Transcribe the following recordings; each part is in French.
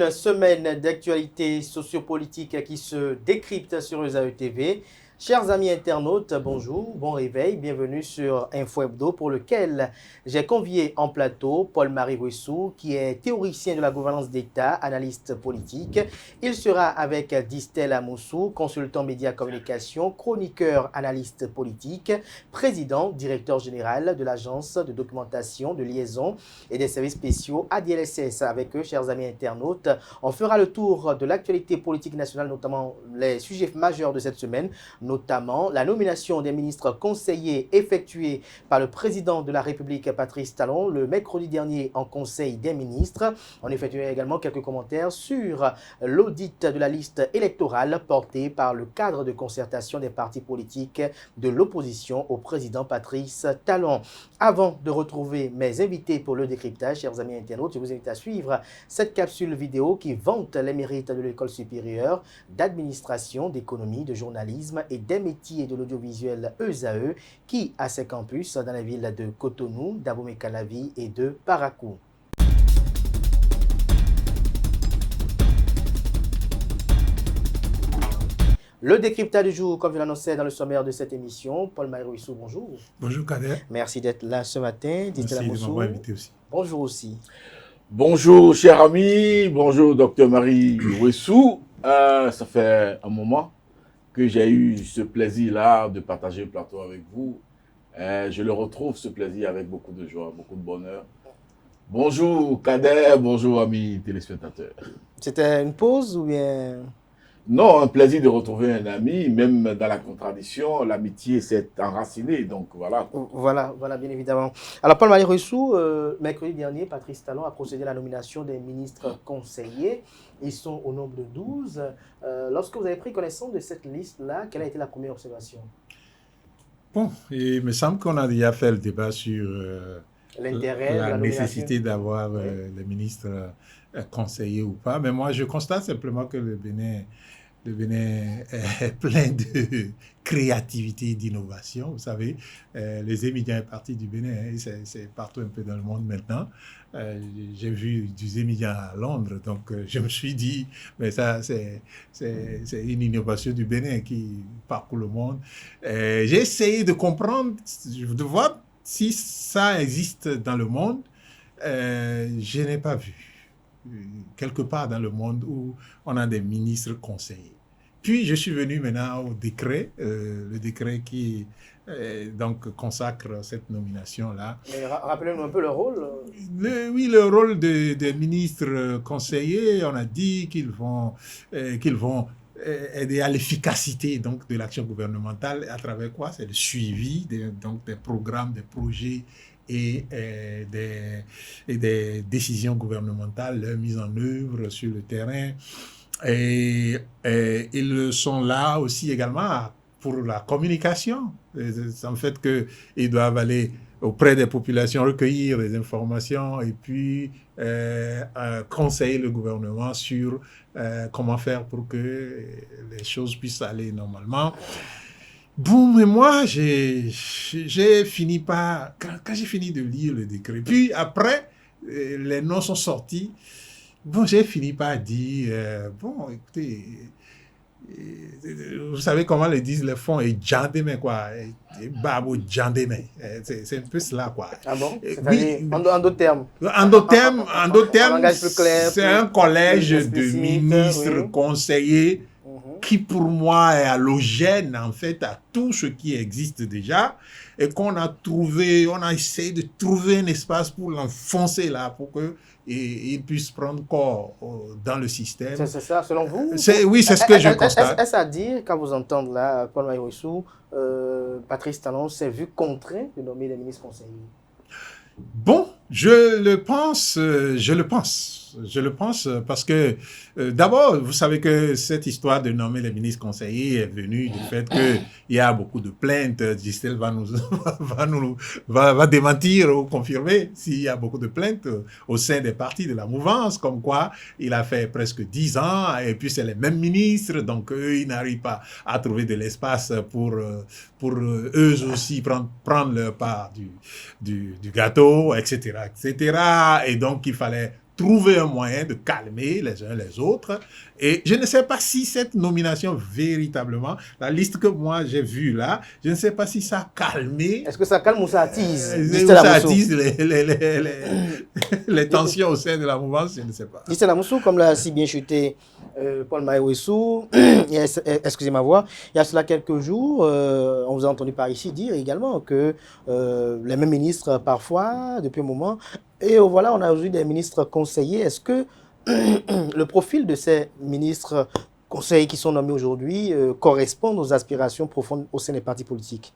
Une semaine d'actualité sociopolitique qui se décrypte sur ESAE TV. Chers amis internautes, bonjour, bon réveil, bienvenue sur Info Hebdo pour lequel j'ai convié en plateau Paul-Marie Wessou qui est théoricien de la gouvernance d'État, analyste politique. Il sera avec Distel Amoussou, consultant média communication, chroniqueur, analyste politique, président, directeur général de l'agence de documentation, de liaison et des services spéciaux ADLSS. Avec eux, chers amis internautes, on fera le tour de l'actualité politique nationale, notamment les sujets majeurs de cette semaine, notamment la nomination des ministres conseillers effectuée par le président de la République, Patrice Talon, le mercredi dernier en Conseil des ministres. On effectuera également quelques commentaires sur l'audit de la liste électorale portée par le cadre de concertation des partis politiques de l'opposition au président Patrice Talon. Avant de retrouver mes invités pour le décryptage, chers amis internautes, je vous invite à suivre cette capsule vidéo qui vante les mérites de l'école supérieure d'administration, d'économie, de journalisme et des métiers de l'audiovisuel ESAE qui a ses campus dans les villes de Cotonou, d'Abomey-Calavi et de Parakou. Le décryptage du jour, comme je l'annonçais dans le sommaire de cette émission, Paul-Marie Wessou, bonjour. Bonjour Kader. Merci d'être là ce matin. Merci de m'avoir invité aussi. Bonjour aussi. Bonjour cher ami, bonjour docteur Marie Wessou. Ça fait un moment que j'ai eu ce plaisir-là de partager le plateau avec vous. Je le retrouve, ce plaisir, avec beaucoup de joie, beaucoup de bonheur. Bonjour Kader, bonjour amis téléspectateurs. C'était une pause ou bien... Non, un plaisir de retrouver un ami, même dans la contradiction, l'amitié s'est enracinée, donc voilà. Voilà, bien évidemment. Alors Paul-Marie Wessou, mercredi dernier, Patrice Talon a procédé à la nomination des ministres conseillers. Ils sont au nombre de 12. Lorsque vous avez pris connaissance de cette liste-là, quelle a été la première observation? Bon, il me semble qu'on a déjà fait le débat sur l'intérêt, la nécessité d'avoir les ministres conseillers ou pas. Mais moi, je constate simplement que le Bénin est plein de créativité et d'innovation. Vous savez, les Émidiens est parti du Bénin, c'est partout un peu dans le monde maintenant. J'ai vu du Émidiens à Londres, donc je me suis dit, mais ça, c'est une innovation du Bénin qui parcourt le monde. J'ai essayé de comprendre, de voir si ça existe dans le monde. Je n'ai pas vu quelque part dans le monde où on a des ministres conseillers. Puis je suis venu maintenant au décret, le décret qui donc consacre cette nomination-là. Mais rappelez-nous un peu le rôle. Oui, le rôle des ministres conseillers, on a dit qu'ils vont aider à l'efficacité donc, de l'action gouvernementale. À travers quoi? C'est le suivi des programmes, des projets et des décisions gouvernementales, leur mise en œuvre sur le terrain. Et ils sont là aussi également pour la communication. En fait qu'ils doivent aller auprès des populations, recueillir des informations et puis conseiller le gouvernement sur comment faire pour que les choses puissent aller normalement. Bon, mais moi, j'ai fini par... Quand j'ai fini de lire le décret, puis après, les noms sont sortis. Bon, j'ai fini par dire, bon, écoutez, vous savez comment le disent les fonds, et djandeme, quoi, babo djandeme, c'est un peu cela, quoi. Ah bon? Oui, en d'autres termes. En d'autres termes, clair, c'est un collège de ministres conseillers qui, pour moi, est allogène, en fait, à tout ce qui existe déjà, et qu'on a essayé de trouver un espace pour l'enfoncer là, pour qu'il puisse prendre corps dans le système. C'est ça, selon vous? Oui, c'est ce que je constate. Est-ce à dire, quand vous entendez là, Paul-Marie Wessou, Patrice Talon s'est vu contraint de nommer des ministres conseillers? Bon, je le pense parce que d'abord, vous savez que cette histoire de nommer les ministres conseillers est venue du fait qu'il y a beaucoup de plaintes. Gisèle va démentir ou confirmer s'il y a beaucoup de plaintes au sein des partis de la mouvance, comme quoi il a fait presque 10 ans et puis c'est les mêmes ministres, donc eux, ils n'arrivent pas à trouver de l'espace pour eux aussi prendre leur part du gâteau, etc. Et donc, il fallait trouver un moyen de calmer les uns les autres. Et je ne sais pas si cette nomination véritablement, la liste que moi j'ai vue là, je ne sais pas si ça a calmé. Est-ce que ça calme ou ça attise Ça attise les tensions au sein de la mouvance, je ne sais pas. Distel Amoussou, comme l'a si bien chuté Paul-Marie Ouessou, excusez ma voix, il y a cela quelques jours, on vous a entendu par ici dire également que les mêmes ministres parfois, depuis un moment, et voilà, on a aujourd'hui des ministres conseillers. Est-ce que le profil de ces ministres conseillers qui sont nommés aujourd'hui correspond aux aspirations profondes au sein des partis politiques?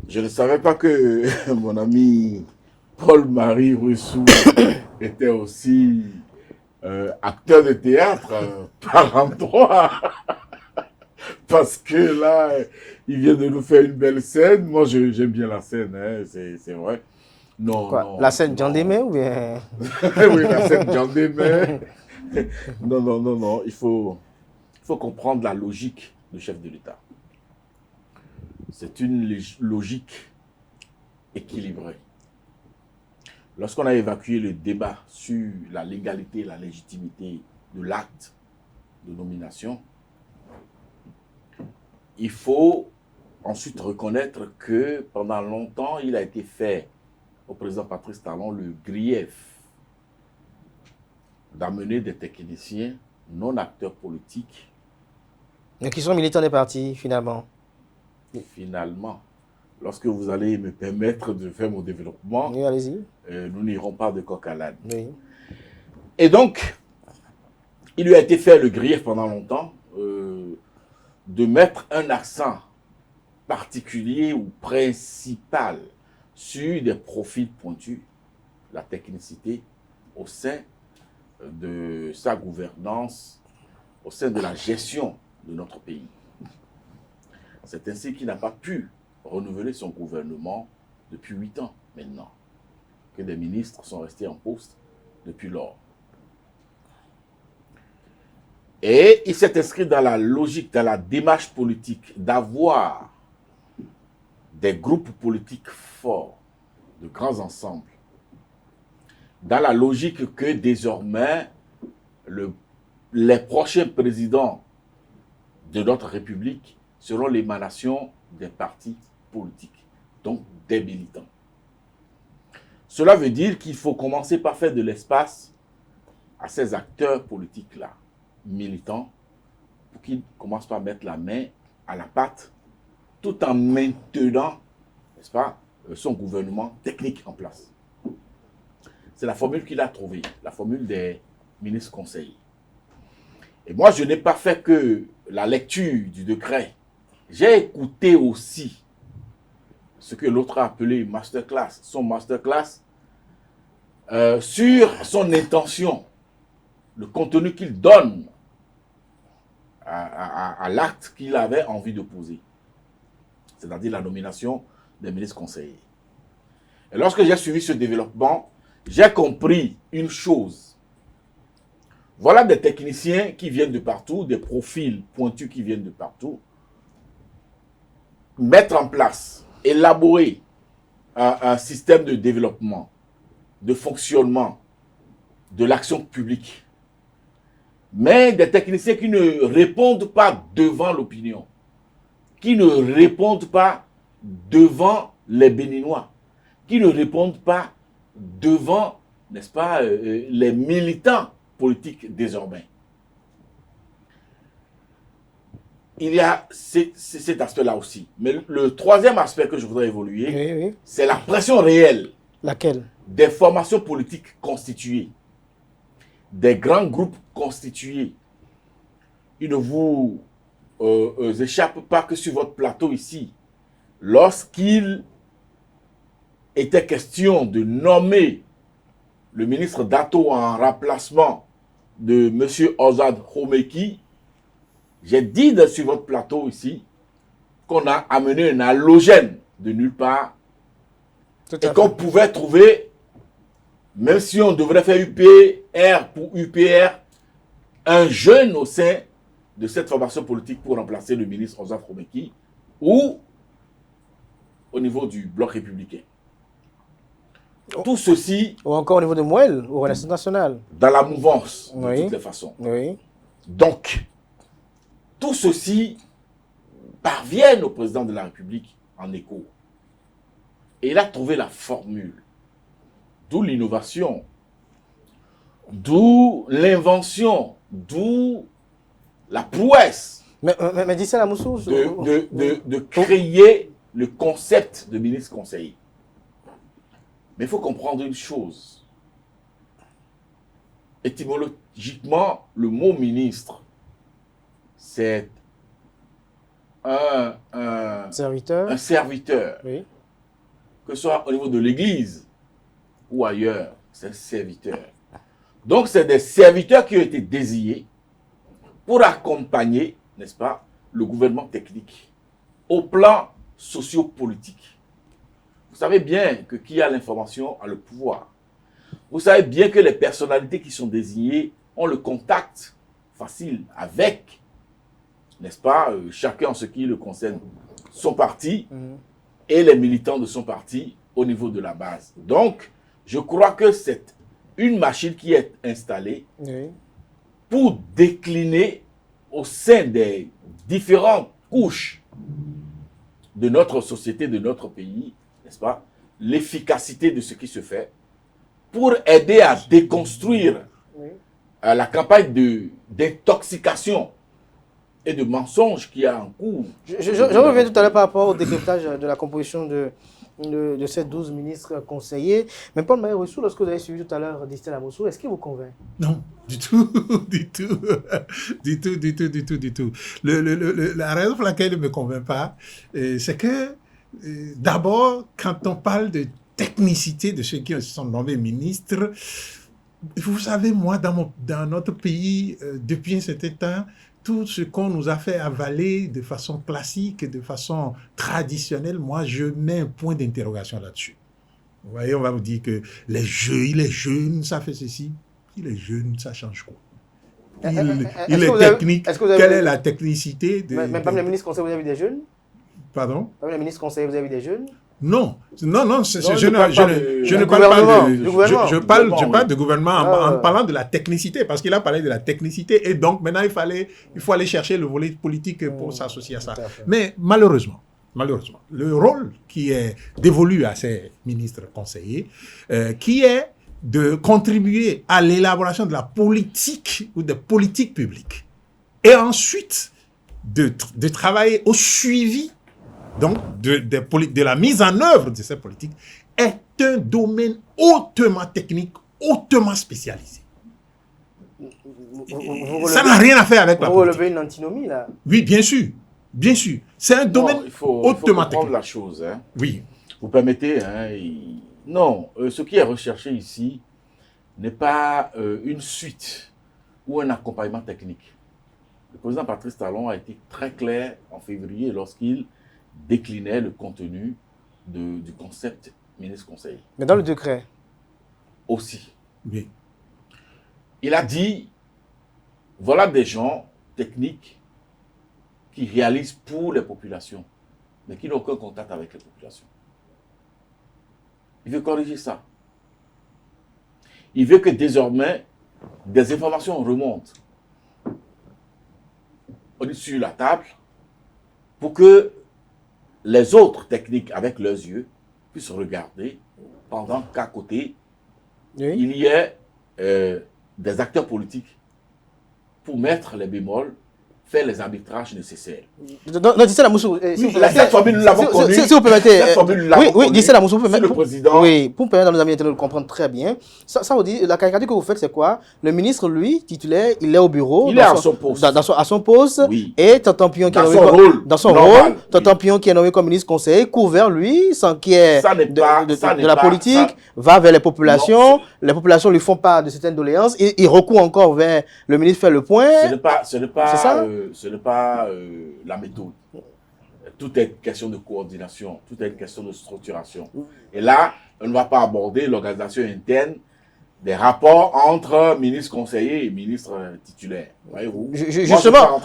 Je ne savais pas que mon ami Paul-Marie Ouessou était aussi acteur de théâtre par endroit. Parce que là, il vient de nous faire une belle scène. Moi, j'aime bien la scène, hein, c'est vrai. Non, Quoi, non. la scène Jean Démé ou bien... Oui, la scène Jean Démé. Non. Il faut comprendre la logique du chef de l'État. C'est une logique équilibrée. Lorsqu'on a évacué le débat sur la légalité et la légitimité de l'acte de nomination, il faut ensuite reconnaître que pendant longtemps, il a été fait au président Patrice Talon le grief d'amener des techniciens non acteurs politiques. Mais qui sont militants des partis, finalement. Finalement, lorsque vous allez me permettre de faire mon développement, Oui, allez-y. Nous n'irons pas de coq à l'âne. Oui. Et donc, il lui a été fait le grief pendant longtemps de mettre un accent particulier ou principal sur des profils pointus, la technicité au sein de sa gouvernance, au sein de la gestion de notre pays. C'est ainsi qu'il n'a pas pu renouveler son gouvernement depuis 8 ans maintenant, que des ministres sont restés en poste depuis lors. Et il s'est inscrit dans la logique, dans la démarche politique d'avoir des groupes politiques forts, de grands ensembles, dans la logique que désormais les prochains présidents de notre République seront l'émanation des partis politiques, donc des militants. Cela veut dire qu'il faut commencer par faire de l'espace à ces acteurs politiques-là, militants, pour qu'ils commencent par mettre la main à la pâte, tout en maintenant, n'est-ce pas, son gouvernement technique en place. C'est la formule qu'il a trouvée, la formule des ministres conseillers. Et moi, je n'ai pas fait que la lecture du décret. J'ai écouté aussi ce que l'autre a appelé masterclass, son masterclass, sur son intention, le contenu qu'il donne à l'acte qu'il avait envie de poser, c'est-à-dire la nomination des ministres conseillers. Et lorsque j'ai suivi ce développement, j'ai compris une chose. Voilà des techniciens qui viennent de partout, des profils pointus qui viennent de partout, mettre en place, élaborer un système de développement, de fonctionnement de l'action publique. Mais des techniciens qui ne répondent pas devant l'opinion, qui ne répondent pas devant les Béninois, qui ne répondent pas devant, n'est-ce pas, les militants politiques désormais. Il y a cet aspect-là aussi. Mais le troisième aspect que je voudrais évoluer, c'est la pression réelle. Laquelle? Des formations politiques constituées, des grands groupes constitués. Il ne vous échappe pas que sur votre plateau ici, lorsqu'il était question de nommer le ministre Dato en remplacement de M. Ozad Homeki, j'ai dit sur votre plateau ici qu'on a amené un halogène de nulle part et qu'on pouvait trouver, même si on devrait faire UPR pour UPR, un jeune au sein de cette formation politique pour remplacer le ministre Ozad Homeki ou au niveau du bloc républicain. Tout ceci, Ou encore au niveau de Mouel, au Renaissance nationale. dans la mouvance, de Oui. toutes les façons. Oui. Donc, tout ceci parviennent au président de la République en écho. Et il a trouvé la formule. D'où l'innovation, d'où l'invention, d'où la prouesse Mais dis ça, la Moussou. de créer le concept de ministre conseiller. Mais il faut comprendre une chose. Étymologiquement, le mot ministre, c'est un Serviteur. serviteur. Oui. Que ce soit au niveau de l'Église ou ailleurs, c'est un serviteur. Donc, c'est des serviteurs qui ont été désignés pour accompagner, n'est-ce pas, le gouvernement technique au plan sociopolitique. Vous savez bien que qui a l'information a le pouvoir. Vous savez bien que les personnalités qui sont désignées ont le contact facile avec, n'est-ce pas, chacun en ce qui le concerne, son parti et les militants de son parti au niveau de la base. Donc, je crois que c'est une machine qui est installée pour décliner au sein des différentes couches de notre société, de notre pays, n'est-ce pas, l'efficacité de ce qui se fait pour aider à déconstruire la campagne d'intoxication et de mensonges qui a en cours. Je reviens tout à l'heure par rapport au décryptage de la composition de ces 12 ministres conseillers. Mais Paul Maï-Ouessou, lorsque vous avez suivi tout à l'heure Distel Amoussou, est-ce qu'il vous convainc? Non, du tout, du tout, du tout. La raison pour laquelle il ne me convainc pas, c'est que d'abord, quand on parle de technicité de ceux qui sont nommés ministres, vous savez, moi, dans notre pays, depuis un certain temps, tout ce qu'on nous a fait avaler de façon classique, de façon traditionnelle, moi, je mets un point d'interrogation là-dessus. Vous voyez, on va vous dire que il est jeune, ça fait ceci. Il est jeune, ça change quoi? Il est technique. Quelle est la technicité de... Même le ministre conseiller, vous avez des jeunes? Pardon? Même le ministre conseiller, vous avez des jeunes? Non, je ne parle de gouvernement en parlant de la technicité, parce qu'il a parlé de la technicité, et donc maintenant il faut aller chercher le volet politique pour s'associer à ça. Mais malheureusement, le rôle qui est dévolu à ces ministres conseillers, qui est de contribuer à l'élaboration de la politique ou des politiques publiques, et ensuite de travailler au suivi donc de la mise en œuvre de ces politiques, est un domaine hautement technique, hautement spécialisé. Ça n'a rien à faire avec la politique. Vous relevez une antinomie, là? Oui, bien sûr. Bien sûr. C'est un domaine hautement technique. La chose. Hein. Oui. Vous permettez, hein, non, ce qui est recherché ici n'est pas une suite ou un accompagnement technique. Le président Patrice Talon a été très clair en février lorsqu'il déclinait le contenu du concept ministre-conseiller. Mais dans le décret aussi. Oui. Il a dit, voilà des gens techniques qui réalisent pour les populations, mais qui n'ont aucun contact avec les populations. Il veut corriger ça. Il veut que désormais, des informations remontent sur la table pour que les autres techniques, avec leurs yeux, puissent regarder pendant qu'à côté, il y ait des acteurs politiques pour mettre les bémols, faire les arbitrages nécessaires. Non, Distel Amoussou, cette formule, nous l'avons connue. Si vous permettez, oui, Distel Amoussou, le président. Oui, pour permettre à nos amis internautes de le comprendre très bien. Ça vous dit, la caricature que vous faites, c'est quoi? Le ministre, lui, titulaire, il est au bureau. Il est à son poste. À son poste. Oui. Et Tonton Pion qui est nommé dans son rôle. Tonton Pion qui est nommé comme ministre conseiller, couvert, lui, sans qu'il y ait de la politique, va vers les populations. Les populations lui font part de certaines doléances. Il recourt encore vers le ministre, faire le point. Ce n'est pas la méthode. Tout est question de coordination, tout est une question de structuration. Et là, on ne va pas aborder l'organisation interne des rapports entre ministres conseillers et ministres titulaires. Voyez-vous? Justement,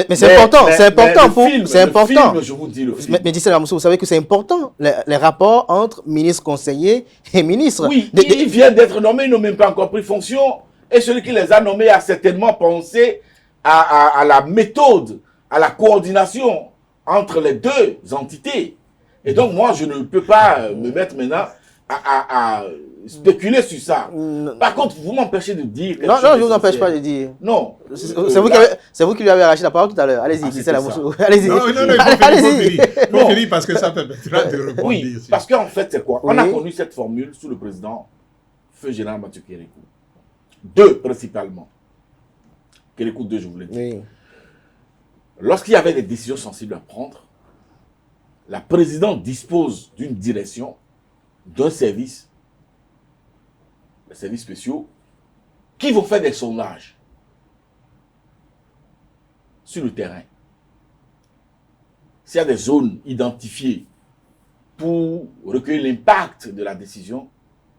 mais c'est important, c'est important pour... C'est important. Film, je vous dis le film. Mais Dissel Amoussou, vous savez que c'est important, les rapports entre ministres conseillers et ministres. Oui, ils viennent d'être nommés, ils n'ont même pas encore pris fonction. Et celui qui les a nommés a certainement pensé à la méthode, à la coordination entre les deux entités. Et donc, moi, je ne peux pas me mettre maintenant à spéculer sur ça. Par contre, vous m'empêchez de dire... Non, je ne vous empêche pas de dire. Non. C'est vous qui lui avez arraché la parole tout à l'heure. Allez-y, Dissel Amoussou. Allez-y. Non, il faut finir parce que ça permettra de rebondir. Oui, parce qu'en fait, c'est quoi? On a connu cette formule sous le président Feu Général Mathieu Kérékou. Deux, principalement. Kérékou 2, je vous l'ai dit. Oui. Lorsqu'il y avait des décisions sensibles à prendre, la présidente dispose d'une direction, d'un service, les services spéciaux, qui vont faire des sondages sur le terrain. S'il y a des zones identifiées pour recueillir l'impact de la décision,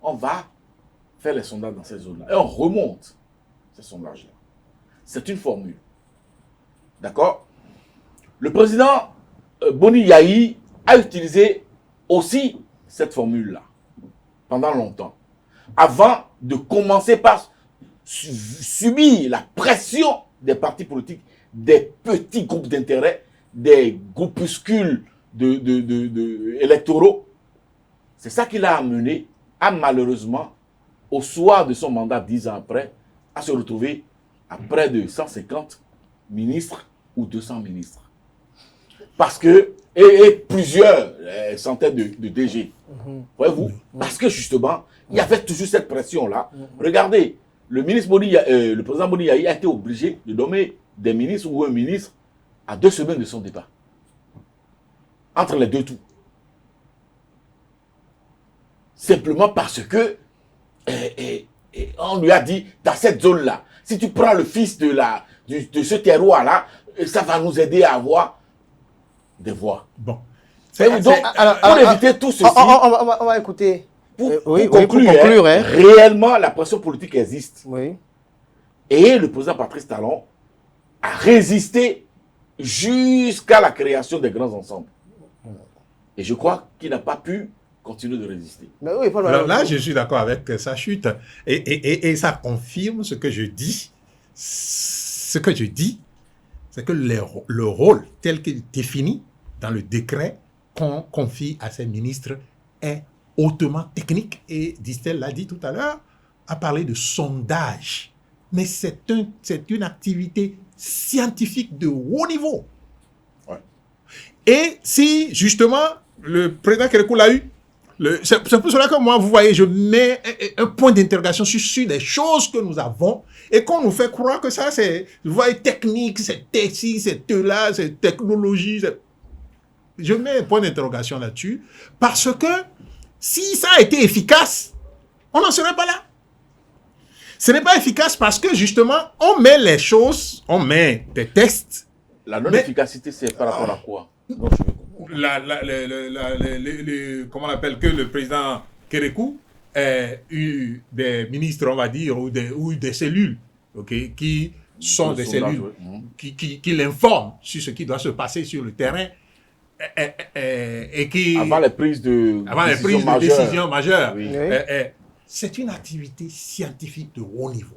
on va faire les sondages dans ces zones-là. Et on remonte ces sondages-là. C'est une formule. D'accord? Le président Boni Yahi a utilisé aussi cette formule-là pendant longtemps. Avant de commencer par subir la pression des partis politiques, des petits groupes d'intérêt, des groupuscules électoraux. C'est ça qui l'a amené à malheureusement, au soir de son mandat 10 ans après, à se retrouver à près de 150 ministres ou 200 ministres. Parce que, et plusieurs centaines de DG. Voyez-vous? Parce que justement, il y avait toujours cette pression-là. Regardez, le président Boni Yahi a été obligé de nommer des ministres ou un ministre à 2 semaines de son départ. Entre les deux tours. Simplement parce que on lui a dit, dans cette zone-là, si tu prends le fils de ce terroir-là, ça va nous aider à avoir des voix. Bon. Donc, pour éviter tout ceci, on va écouter. Pour conclure, réellement, la pression politique existe. Oui. Et le président Patrice Talon a résisté jusqu'à la création des grands ensembles. Et je crois qu'il n'a pas pu continuer de résister. Mais oui, alors là, je suis d'accord avec sa chute. Et ça confirme ce que je dis. Ce que je dis, c'est que le rôle tel qu'il est défini dans le décret qu'on confie à ces ministres est hautement technique. Et Distel l'a dit tout à l'heure, a parlé de sondage. Mais c'est une activité scientifique de haut niveau. Ouais. Et si, justement, le président Kérékou l'a eu, c'est pour cela que moi, vous voyez, je mets un point d'interrogation sur des choses que nous avons et qu'on nous fait croire que ça, c'est, vous voyez, technique, c'est ici, c'est là, c'est technologie. Je mets un point d'interrogation là-dessus parce que si ça a été efficace, on n'en serait pas là. Ce n'est pas efficace parce que, justement, on met les choses, on met des tests. La non-efficacité, c'est par rapport à quoi? Non, comment on appelle, que le président Kérékou ait eu des ministres, on va dire, ou des cellules, okay, qui sont des cellules qui l'informent sur ce qui doit se passer sur le terrain et qui... Avant les prises de décision majeures. Oui. C'est une activité scientifique de haut niveau.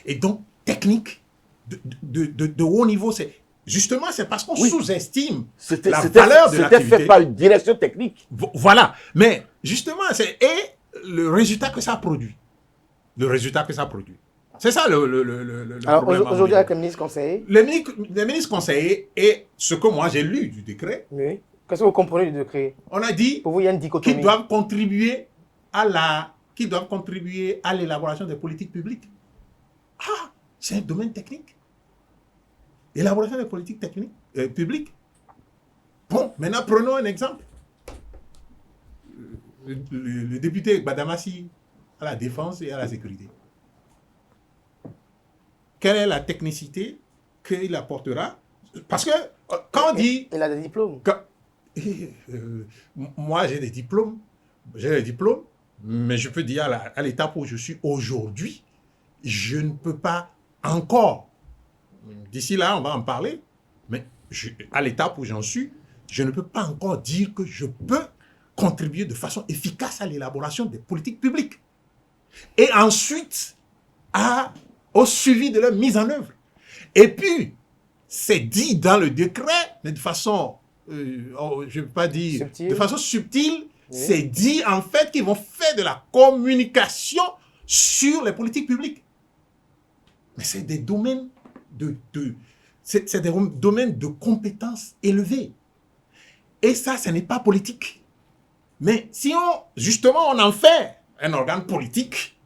Et donc, technique de haut niveau, c'est... Justement, c'est parce qu'on sous-estime la valeur de l'activité. C'était fait par une direction technique. Voilà. Mais justement, et le résultat que ça produit. Le résultat que ça produit. C'est ça le alors, problème. Alors, aujourd'hui, avec les ministres conseillers. Les ministres conseillers et ce que moi j'ai lu du décret. Oui. Qu'est-ce que vous comprenez du décret? On a dit pour vous, il y a une dichotomie. Qu'ils doivent contribuer à l'élaboration des politiques publiques. Ah, c'est un domaine technique. Élaboration des politiques techniques, publiques. Bon, maintenant prenons un exemple. Le député Badamassi à la défense et à la sécurité. Quelle est la technicité qu'il apportera? Parce que quand on dit... Il a des diplômes. Moi, j'ai des diplômes. J'ai des diplômes Mais je peux dire, à l'étape où je suis aujourd'hui, je ne peux pas encore, d'ici là, on va en parler, mais à l'étape où j'en suis, je ne peux pas encore dire que je peux contribuer de façon efficace à l'élaboration des politiques publiques. Et ensuite, au suivi de leur mise en œuvre. Et puis, c'est dit dans le décret, mais de façon, je ne vais pas dire, Subtil. de façon subtile, c'est dit en fait qu'ils vont faire de la communication sur les politiques publiques. Mais c'est des domaines c'est des domaines de compétences élevées. Et ça, ce n'est pas politique. Mais si justement, on en fait un organe politique,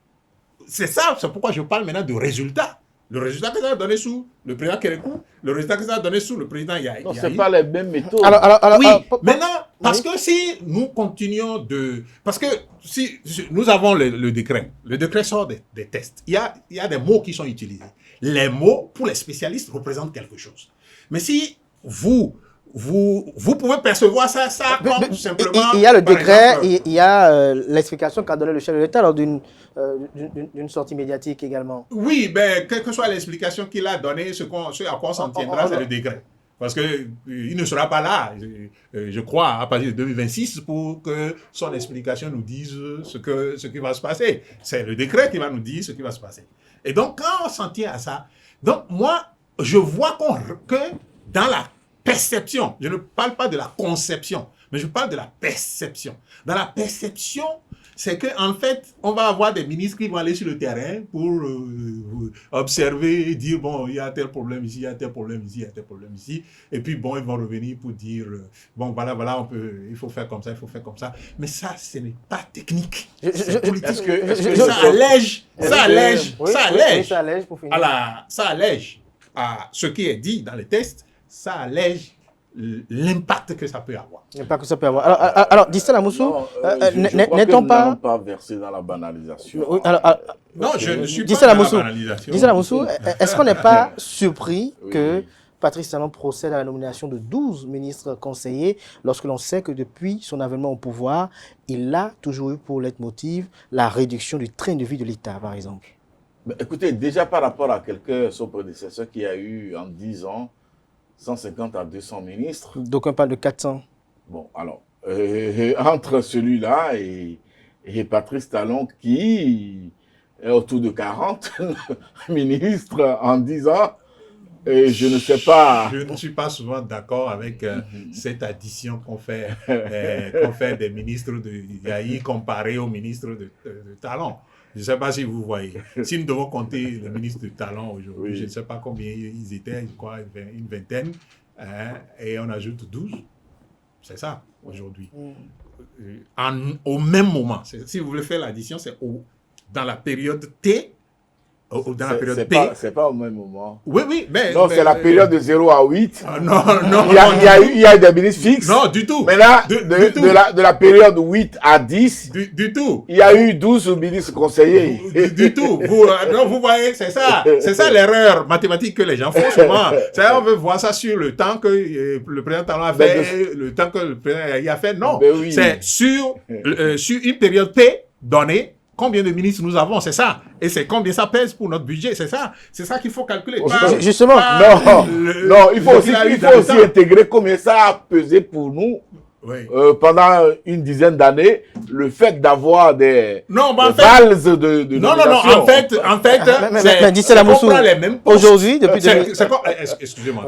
c'est ça, c'est pourquoi je parle maintenant de résultats. Le résultat que ça a donné sous le président Kérékou, le résultat que ça a donné sous le président Yahi. Non, ce n'est pas les mêmes méthodes. Oui, maintenant, parce que si nous continuons parce que si nous avons le décret sort des tests. Il y a des mots qui sont utilisés. Les mots, pour les spécialistes, représentent quelque chose. Mais si vous pouvez percevoir ça comme simplement... Il y a le décret, il y a l'explication qu'a donnée le chef de l'État lors d'une sortie médiatique également. Oui, ben, quelle que soit l'explication qu'il a donnée, ce à quoi on s'en tiendra, c'est le décret. Parce qu'il ne sera pas là, je crois, à partir de 2026, pour que son explication nous dise ce qui va se passer. C'est le décret qui va nous dire ce qui va se passer. Et donc, quand on s'en tient à ça, donc moi, je vois que dans la perception, je ne parle pas de la conception, mais je parle de la perception. Dans la perception, c'est qu'en fait, on va avoir des ministres qui vont aller sur le terrain pour observer et dire, bon, il y a tel problème ici, il y a tel problème ici, il y a tel problème ici. Et puis, bon, ils vont revenir pour dire, bon, voilà, il faut faire comme ça, il faut faire comme ça. Mais ça, ce n'est pas technique. C'est politique. Ça allège à ce qui est dit dans les tests, ça allège l'impact que ça peut avoir. L'impact que ça peut avoir. Alors Dissel Amoussou, n'est-on pas versé dans la banalisation? Non, je ne suis pas dans la banalisation. Dissel Amoussou, est-ce qu'on n'est pas surpris que Patrice Talon procède à la nomination de 12 ministres conseillers lorsque l'on sait que depuis son avènement au pouvoir, il a toujours eu pour leitmotiv la réduction du train de vie de l'État, par exemple? Écoutez, déjà par rapport à son prédécesseur qui a eu en 10 ans 150 à 200 ministres. D'aucuns parlent de 400. Bon, alors, entre celui-là et Patrice Talon qui est autour de 40 ministres en 10 ans, et je ne sais pas... Je ne suis pas souvent d'accord avec cette addition qu'on fait des ministres de Yahi comparés aux ministres de Talon. Je ne sais pas si vous voyez. Si nous devons compter les ministres de Talon aujourd'hui, oui. Je ne sais pas combien ils étaient, je crois une vingtaine, et on ajoute 12. C'est ça, aujourd'hui. Au même moment, si vous voulez faire l'addition, c'est dans la période T, dans la période P. C'est pas au même moment. Oui, mais... Non, c'est la période de 0 à 8. Non. Il y a des ministres fixes. Non, du tout. Mais là, de la période 8 à 10, du tout. Il y a eu 12 ministres conseillers. Du tout. Vous voyez, c'est ça l'erreur mathématique que les gens font souvent. On veut voir ça sur le temps que le président Talon a fait, le temps que le président a fait. Non, oui. C'est sur une période P donnée. Combien de ministres nous avons, c'est ça. Et c'est combien ça pèse pour notre budget, c'est ça. C'est ça qu'il faut calculer. Justement. Non, il faut aussi intégrer combien ça a pesé pour nous. Oui. Pendant une dizaine d'années, le fait d'avoir des valses de Non, en fait, Dissel Amoussou, aujourd'hui, depuis... Excusez-moi.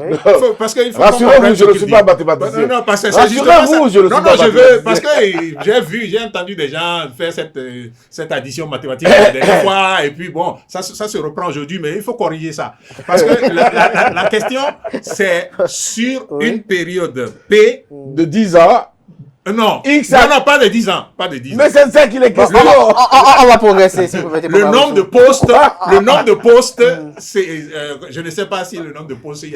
Parce qu'il faut rassurez-vous, je ne suis pas mathématicien. Non, parce que c'est rassurez-vous, je ne suis pas mathématicien. Parce que j'ai entendu des gens faire cette addition mathématique la dernière fois, et puis bon, ça se reprend aujourd'hui, mais il faut corriger ça. Parce que la question, c'est sur une période P de 10 ans. Non, pas de 10 ans. Mais c'est ça qu'il est question. On va progresser. Si vous le nombre de postes, je ne sais pas si le nombre de postes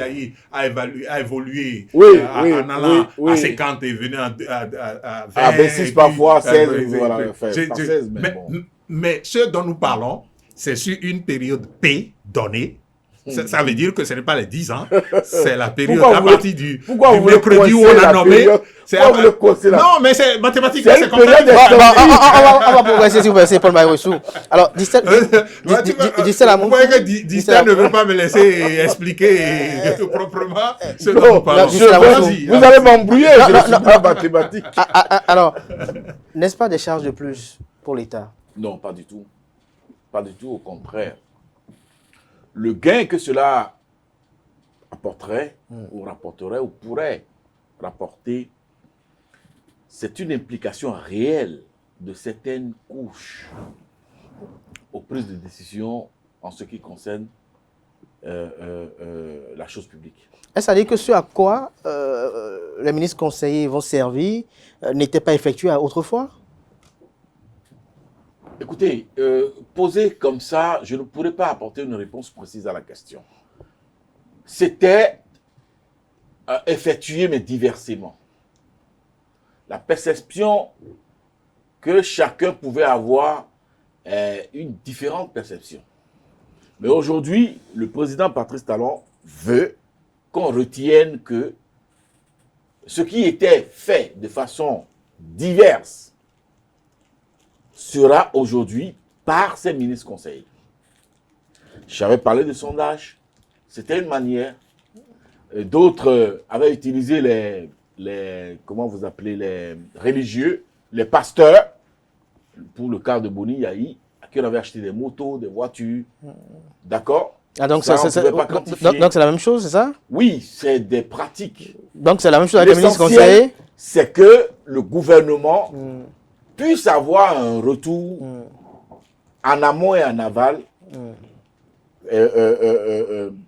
a évolué en allant à 50 et venant à 20. À 26 parfois, 16. Voilà, 16 mais ce dont nous parlons, c'est sur une période P donnée. Ça veut dire que ce n'est pas les 10 ans, c'est la période Pourquoi à vous partir du pourquoi vous mercredi où on a nommé. Pourquoi vous le coincez là? Non, mais c'est mathématique, C'est c'est une comme ça. période On va progresser si vous voulez, Paul Maïressou. Alors, Distel Vous voyez que Distel ne veut pas me laisser expliquer proprement ce dont Non, nous parlons. vous allez m'embrouiller, je ne suis pas mathématique. Alors, n'est-ce pas des charges de plus pour l'État? Non, pas du tout. Pas du tout, au contraire. Le gain que cela apporterait, ou rapporterait, ou pourrait rapporter, c'est une implication réelle de certaines couches aux prises de décision en ce qui concerne la chose publique. Est-ce à dire que ce à quoi les ministres conseillers vont servir n'était pas effectué autrefois? Écoutez, posé comme ça, je ne pourrais pas apporter une réponse précise à la question. C'était effectué, mais diversement. La perception que chacun pouvait avoir est une différente perception. Mais aujourd'hui, le président Patrice Talon veut qu'on retienne que ce qui était fait de façon diverse sera aujourd'hui par ces ministres conseillers. J'avais parlé de sondage, c'était une manière. D'autres avaient utilisé comment vous appelez, les religieux, les pasteurs, pour le cas de Boni Yahi, à qui on avait acheté des motos, des voitures. D'accord? Ah, donc Ça, c'est donc c'est la même chose, c'est ça? oui, c'est des pratiques. Donc c'est la même chose avec les ministres L'essentiel, conseillers? c'est que le gouvernement puisse avoir un retour en amont et en aval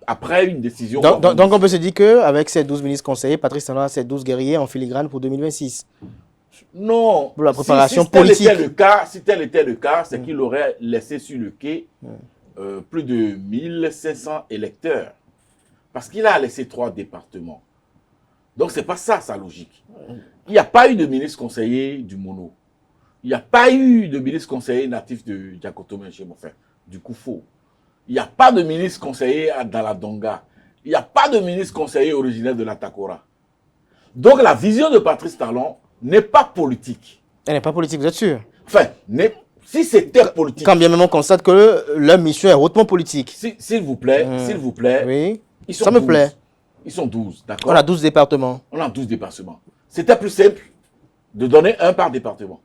après une décision. Donc on peut se dire qu'avec ces 12 ministres conseillers, Patrice Talon a ces 12 guerriers en filigrane pour 2026. Non. Pour la préparation si politique. Si tel était le cas, c'est qu'il aurait laissé sur le quai plus de 1500 électeurs. Parce qu'il a laissé 3 départements. Donc, ce n'est pas ça, sa logique. Il n'y a pas eu de ministre conseiller du Mono. Il n'y a pas eu de ministre conseiller natif de Diakotomé, enfin, du Koufo. Il n'y a pas de ministre conseiller dans la Donga. Il n'y a pas de ministre conseiller originaire de la Takora. Donc, la vision de Patrice Talon n'est pas politique. Elle n'est pas politique, vous êtes sûr? Enfin, si c'était politique... Quand bien même on constate que leur mission est hautement politique. S'il vous plaît, oui. Ils sont Ça me 12. plaît. Ils sont 12, d'accord? On a 12 départements. On a 12 départements. C'était plus simple de donner un par département.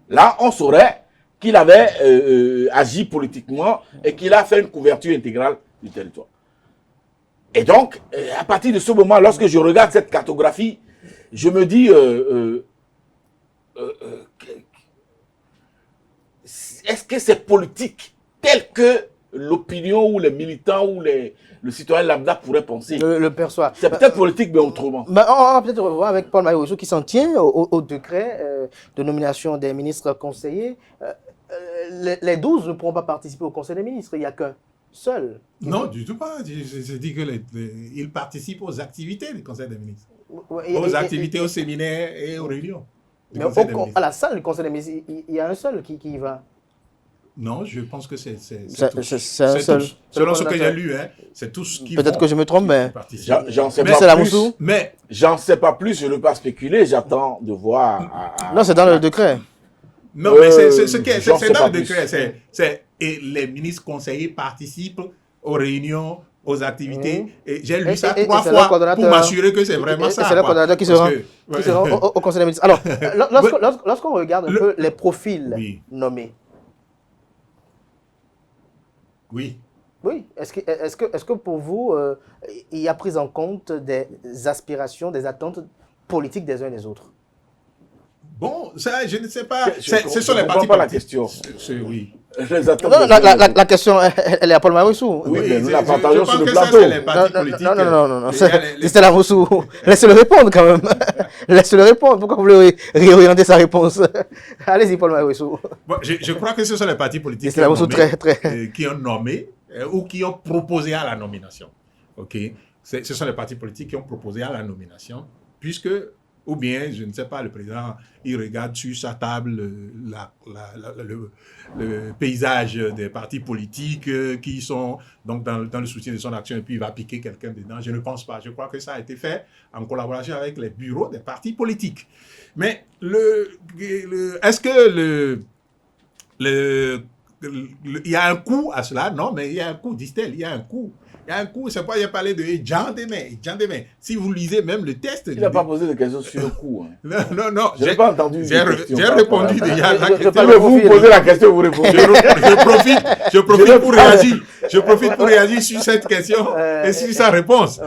Là, on saurait qu'il avait agi politiquement et qu'il a fait une couverture intégrale du territoire. Et donc, à partir de ce moment, lorsque je regarde cette cartographie, je me dis, est-ce que c'est politique tel que l'opinion ou les militants ou le citoyen lambda pourrait penser? Le perçoit. C'est peut-être politique, mais autrement. On va peut-être revoir avec Paul Maïressou qui s'en tient au décret de nomination des ministres conseillers. Les 12 ne pourront pas participer au Conseil des ministres. Il n'y a qu'un seul. Non, du tout pas. Je dis qu'ils participent aux activités du Conseil des ministres. Aux activités, aux séminaires et aux réunions. Mais à la salle du Conseil des ministres, il y a un seul qui y va. Non, je pense que c'est un seul. Selon ce que j'ai lu, hein, c'est tous qui peut-être que je me trompe, mais j'en sais pas plus. Mais j'en sais pas plus, je ne veux pas spéculer, j'attends de voir. Non, c'est dans le décret. Non, mais c'est dans le décret. Et les ministres conseillers participent aux réunions, aux activités. Et j'ai lu ça 3 fois pour m'assurer que c'est vraiment ça. C'est le coordonnateur qui se rend au Conseil des ministres. Alors, lorsqu'on regarde un peu les profils nommés. Oui. Oui. Est-ce que pour vous, il y a prise en compte des aspirations, des attentes politiques des uns et des autres? Bon, ça, je ne sais pas. Ce sont les partis politiques. La question. Oui. La question, elle est à Paul Maïressou. Oui, mais nous la partageons sur le plateau. Les partis politiques. Non. C'est la Moussou. Laissez-le répondre quand même. Laissez-le répondre. Pourquoi vous voulez réorienter sa réponse? Allez-y, Paul Maïressou. Bon, je crois que ce sont les partis politiques qui ont nommé ou qui ont proposé à la nomination. Ok. Ce sont les partis politiques qui ont proposé à la nomination, puisque Ou bien, je ne sais pas, le président, il regarde sur sa table le paysage des partis politiques qui sont donc dans le soutien de son action et puis il va piquer quelqu'un dedans. Je ne pense pas. Je crois que ça a été fait en collaboration avec les bureaux des partis politiques. Mais est-ce que il y a un coût à cela? Non, mais il y a un coût, disent-elles, il y a un coût. Il y a un coût, c'est pas, il a parlé de Jean Demain. Si vous lisez même le test. Il n'a pas posé de questions sur le coût. Hein. Non. Je n'ai pas entendu. J'ai répondu déjà à la question. Mais vous posez la question, vous répondez. Je profite pour réagir. Je profite pour réagir sur cette question et sur sa réponse.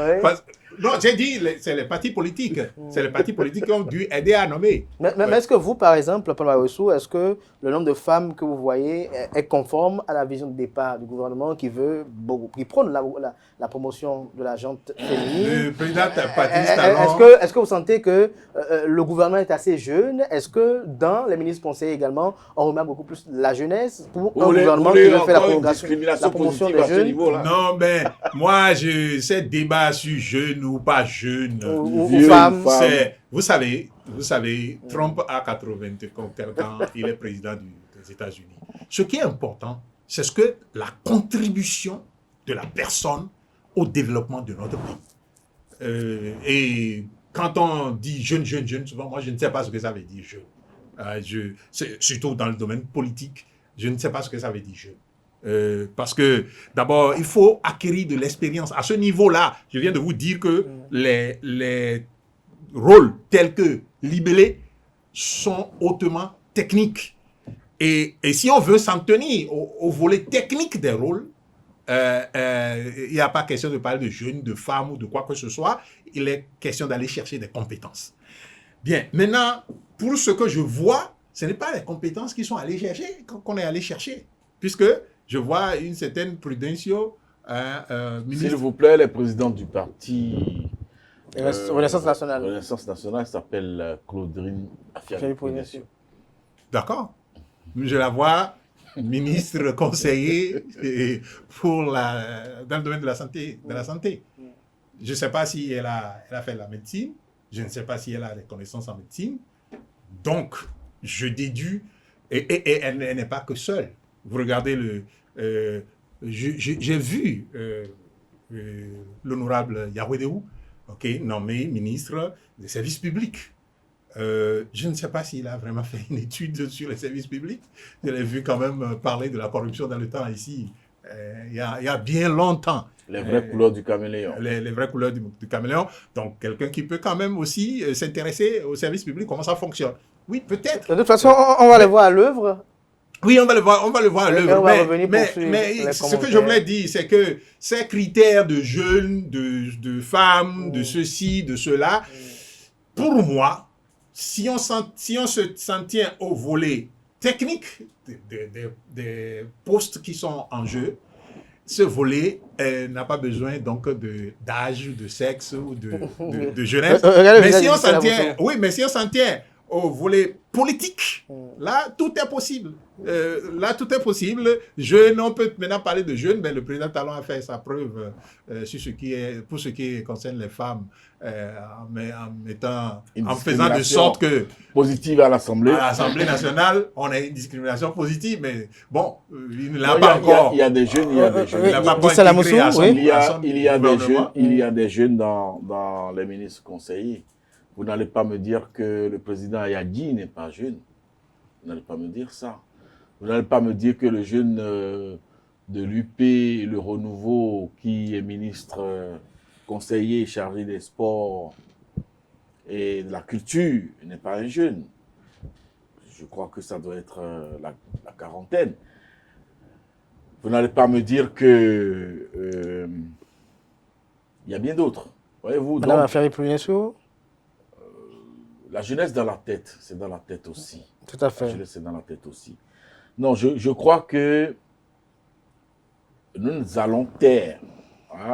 Non, j'ai dit, c'est les partis politiques. C'est les partis politiques qui ont dû aider à nommer. Mais est-ce que vous, par exemple, Paul Mawessou, est-ce que le nombre de femmes que vous voyez est conforme à la vision de départ du gouvernement qui prône la promotion de la gente féminine? Le président Patrice Talon... Est-ce que vous sentez que le gouvernement est assez jeune? Est-ce que dans les ministres conseillers également, on remarque beaucoup plus la jeunesse pour un gouvernement qui veut faire la promotion des jeunes? Non, mais moi, ces débats sur jeunes ou pas jeunes, ou femmes, vous savez, Trump a 80 ans, il est président des États-Unis. Ce qui est important, c'est ce que la contribution de la personne au développement de notre pays. Et quand on dit jeune, souvent, moi, je ne sais pas ce que ça veut dire jeune. Surtout dans le domaine politique, je ne sais pas ce que ça veut dire jeune. Parce que, d'abord, il faut acquérir de l'expérience. À ce niveau-là, je viens de vous dire que les rôles tels que libellés sont hautement techniques. Et si on veut s'en tenir au volet technique des rôles, il n'y a pas question de parler de jeunes, de femmes ou de quoi que ce soit. Il est question d'aller chercher des compétences. Bien, maintenant, pour ce que je vois, ce n'est pas les compétences qui sont allées chercher, qu'on est allé chercher. Puisque je vois une certaine Prudencio, S'il vous plaît, le président du parti Renaissance nationale. Renaissance nationale s'appelle Claudine Afiani-Prudencio. D'accord. Je la vois ministre conseiller dans le domaine de la santé. Je ne sais pas si elle a fait la médecine. Je ne sais pas si elle a des connaissances en médecine. Donc, je déduis, et elle n'est pas que seule. Vous regardez j'ai vu l'honorable Yahweh nommé ministre des services publics. Je ne sais pas s'il a vraiment fait une étude sur les services publics. Je l'ai vu quand même parler de la corruption dans le temps ici, il y a bien longtemps. Les vraies couleurs du caméléon. Les vraies couleurs du caméléon. Donc, quelqu'un qui peut quand même aussi s'intéresser aux services publics, comment ça fonctionne. Oui, peut-être. De toute façon, on va les voir à l'œuvre. Oui, on va le voir à l'œuvre. Mais ce que je voulais dire, c'est que ces critères de jeunes, de femmes, de ceci, de cela, pour moi, si on s'en tient au volet technique des postes qui sont en jeu, ce volet n'a pas besoin donc d'âge, de sexe ou de jeunesse. Mais si on s'en tient au volet politique, là, tout est possible. Jeunes, on peut maintenant parler de jeunes, mais le président Talon a fait sa preuve pour ce qui concerne les femmes, en faisant de sorte que positive à l'Assemblée. À l'Assemblée nationale, on a une discrimination positive, mais bon, il ne l'a pas encore. Il y a des jeunes, il y a des jeunes. Il n'a pas intégré à son il y a des jeunes dans les ministres conseillers. Vous n'allez pas me dire que le président Ayadi n'est pas jeune. Vous n'allez pas me dire ça. Vous n'allez pas me dire que le jeune de l'UP, le renouveau, qui est ministre conseiller chargé des sports et de la culture, n'est pas un jeune. Je crois que ça doit être la quarantaine. Vous n'allez pas me dire que il y a bien d'autres. Voyez-vous. Madame Afiani-Prudencio. La jeunesse dans la tête, c'est dans la tête aussi. Tout à fait. La jeunesse, c'est dans la tête aussi. Non, je crois que nous allons taire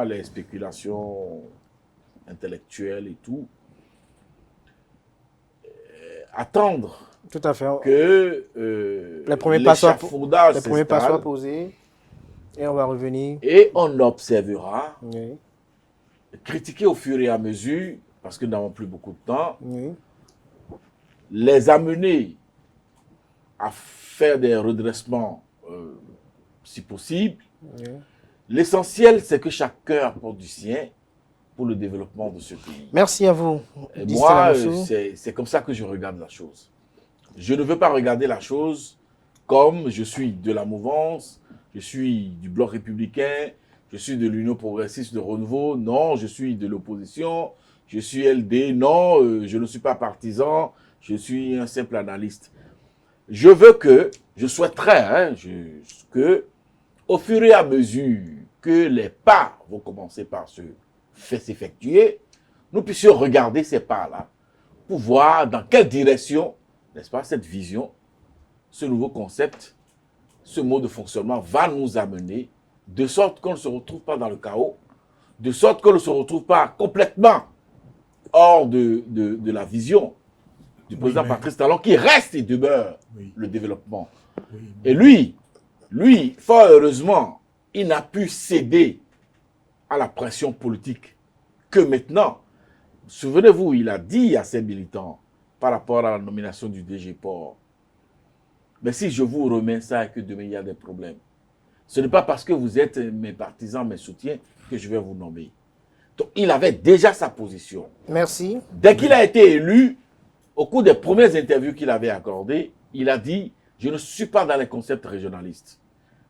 les spéculations intellectuelles et tout. Attendre tout à fait. Que les premiers pas soient posés et on va revenir. Et on observera, critiquer au fur et à mesure, parce que nous n'avons plus beaucoup de temps, les amener à faire des redressements si possible. Oui. L'essentiel, c'est que chacun apporte du sien pour le développement de ce pays. Merci à vous. Et Distel moi, Amoussou. c'est comme ça que je regarde la chose. Je ne veux pas regarder la chose comme je suis de la mouvance, je suis du bloc républicain, je suis de l'Union progressiste de renouveau, non, je suis de l'opposition, je suis LD, non, je ne suis pas partisan, je suis un simple analyste. Je souhaiterais que, au fur et à mesure que les pas vont commencer par s'effectuer, nous puissions regarder ces pas-là pour voir dans quelle direction, n'est-ce pas, cette vision, ce nouveau concept, ce mode de fonctionnement va nous amener, de sorte qu'on ne se retrouve pas dans le chaos, de sorte qu'on ne se retrouve pas complètement hors de la vision du président Patrice Talon, qui reste et demeure le développement. Et lui, fort heureusement, il n'a pu céder à la pression politique que maintenant. Souvenez-vous, il a dit à ses militants par rapport à la nomination du DG Port, mais si je vous remets ça et que demain il y a des problèmes, ce n'est pas parce que vous êtes mes partisans, mes soutiens, que je vais vous nommer. Donc il avait déjà sa position. Merci. Dès qu'il a été élu, au cours des premières interviews qu'il avait accordées, il a dit « Je ne suis pas dans les concepts régionalistes,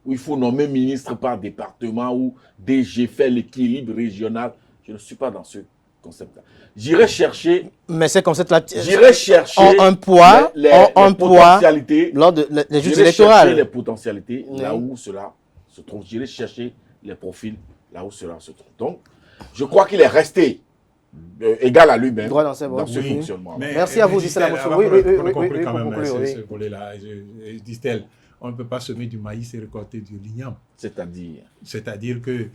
où il faut nommer ministre par département, ou DG fait l'équilibre régional. Je ne suis pas dans ce concept-là. J'irai chercher... Mais ces concepts-là J'irai chercher ont un poids, les potentialités lors des juges électorales. électorales. Les potentialités là Oui. où cela se trouve. J'irai chercher les profils là où cela se trouve. Donc, je crois qu'il est resté égal à lui-même Droit dans ses dans bottes. ce Oui. fonctionnement. Merci à vous, Distel Amoussou. Oui, Pour conclure oui, quand pour même conclure, ce oui. volet-là, Distel, on ne peut pas semer du maïs et récolter du l'igname. C'est-à-dire que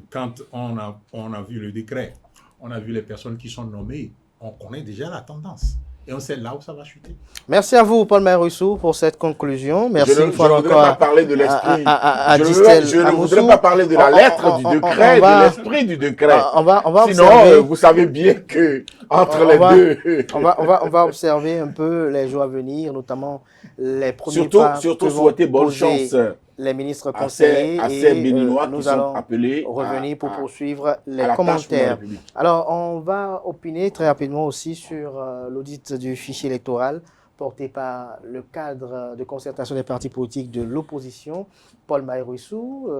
quand on a vu le décret, on a vu les personnes qui sont nommées, on connaît déjà la tendance. Et on sait là où ça va chuter. Merci à vous, Paul Maïroussou, pour cette conclusion. Merci Je ne voudrais pas parler de l'esprit. Je ne voudrais pas parler de la lettre du décret, de l'esprit du décret. Sinon, vous savez bien que entre les deux... On va observer un peu les jours à venir, notamment les premiers pas Surtout que vont souhaiter bonne poser chance les ministres conseillers à ces et Béninois qui nous sont allons appelés revenir pour poursuivre les à la tâche pour la commentaires. République. Alors, on va opiner très rapidement aussi sur l'audit du fichier électoral porté par le cadre de concertation des partis politiques de l'opposition, Paul Maïroussou.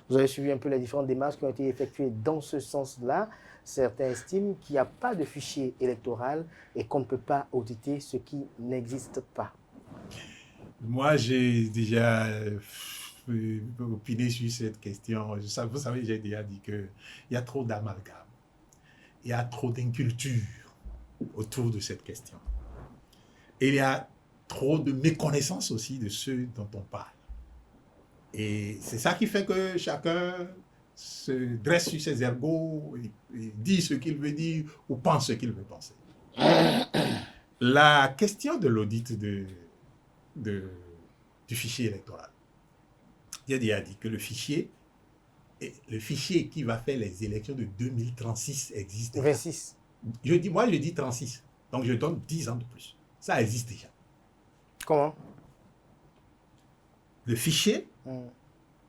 Vous avez suivi un peu les différentes démarches qui ont été effectuées dans ce sens-là. Certains estiment qu'il n'y a pas de fichier électoral et qu'on ne peut pas auditer ce qui n'existe pas. Moi, j'ai déjà opiné sur cette question. Vous savez, j'ai déjà dit qu'il y a trop d'amalgame. Il y a trop d'inculture autour de cette question. Et il y a trop de méconnaissance aussi de ceux dont on parle. Et c'est ça qui fait que chacun se dresse sur ses ergots et dit ce qu'il veut dire ou pense ce qu'il veut penser. La question de l'audit du fichier électoral. Il a déjà dit que le fichier qui va faire les élections de 2036 existe. 26. Moi, je dis 36. Donc, je donne 10 ans de plus. Ça existe déjà. Comment? Le fichier